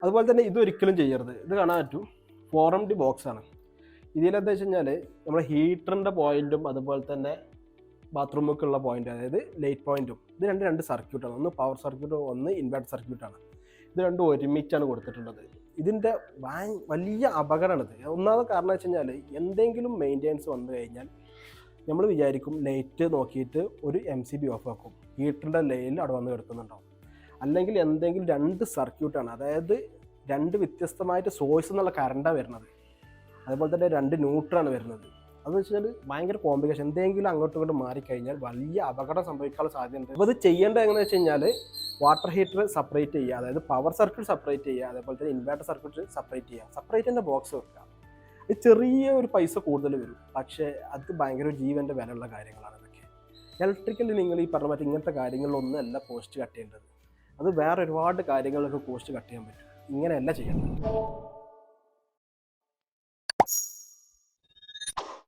അതുപോലെ തന്നെ ഇതൊരിക്കലും ചെയ്യരുത്. ഇത് കാണാൻ പറ്റും 4MD ബോക്സാണ്. ഇതിലെന്താ വെച്ച് കഴിഞ്ഞാൽ നമ്മുടെ ഹീറ്ററിൻ്റെ പോയിൻറ്റും അതുപോലെ തന്നെ ബാത്റൂമൊക്കെയുള്ള പോയിന്റ്, അതായത് ലൈറ്റ് പോയിന്റും, ഇത് രണ്ട് സർക്യൂട്ടാണ്. ഒന്ന് പവർ സർക്യൂട്ട്, ഒന്ന് ഇൻവെർട്ടർ സർക്യൂട്ടാണ്. ഇത് രണ്ടും ഒരുമിച്ചാണ് കൊടുത്തിട്ടുള്ളത്. ഇതിൻ്റെ വലിയ അപകടമാണിത്. ഒന്നാമത് കാരണം വെച്ച് കഴിഞ്ഞാൽ എന്തെങ്കിലും മെയിൻ്റെനൻസ് വന്നു കഴിഞ്ഞാൽ നമ്മൾ വിചാരിക്കും ലൈറ്റ് നോക്കിയിട്ട് ഒരു MCB ഓഫ് ആക്കും, ഹീറ്ററിൻ്റെ ലൈനിൽ അവിടെ വന്ന് കിടക്കുന്നുണ്ടാവും. അല്ലെങ്കിൽ എന്തെങ്കിലും രണ്ട് സർക്യൂട്ടാണ്, അതായത് രണ്ട് വ്യത്യസ്തമായിട്ട് സോഴ്സ് എന്നുള്ള കറണ്ടാണ് വരുന്നത്, അതുപോലെ തന്നെ രണ്ട് ന്യൂട്രാണ് വരുന്നത്. അതെന്ന് വെച്ചാൽ ഭയങ്കര കോംപ്ലിക്കേഷൻ. എന്തെങ്കിലും അങ്ങോട്ടും ഇങ്ങോട്ടും മാറിക്കഴിഞ്ഞാൽ വലിയ അപകടം സംഭവിക്കാനുള്ള സാധ്യതയുണ്ട്. അപ്പോൾ ഇത് ചെയ്യേണ്ടത് എങ്ങനെയാണെന്ന് വെച്ച് കഴിഞ്ഞാൽ വാട്ടർ ഹീറ്റർ സെപ്പറേറ്റ് ചെയ്യുക, അതായത് പവർ സർക്യൂട്ട് സെപ്പറേറ്റ് ചെയ്യുക, അതേപോലെ തന്നെ ഇൻവെർട്ടർ സർക്യൂട്ട് സെപ്പറേറ്റ് ചെയ്യുക, സെപ്പറേറ്റിൻ്റെ ബോക്സ് വെക്കുക. ഇത് ചെറിയ ഒരു പൈസ കൂടുതൽ വരും, പക്ഷേ അത് ഭയങ്കര ജീവൻ്റെ വിലയുള്ള കാര്യങ്ങളാണ് ഇതൊക്കെ. ഇലക്ട്രിക്കൽ നിങ്ങൾ ഈ പറഞ്ഞ പറ്റും ഇങ്ങനത്തെ കാര്യങ്ങളിലൊന്നും അല്ല കോസ്റ്റ് കട്ട് ചെയ്യേണ്ടത്. അത് വേറെ ഒരുപാട് കാര്യങ്ങളൊക്കെ കോസ്റ്റ് കട്ട് ചെയ്യാൻ പറ്റും. ഇങ്ങനെയല്ല ചെയ്യേണ്ടത്.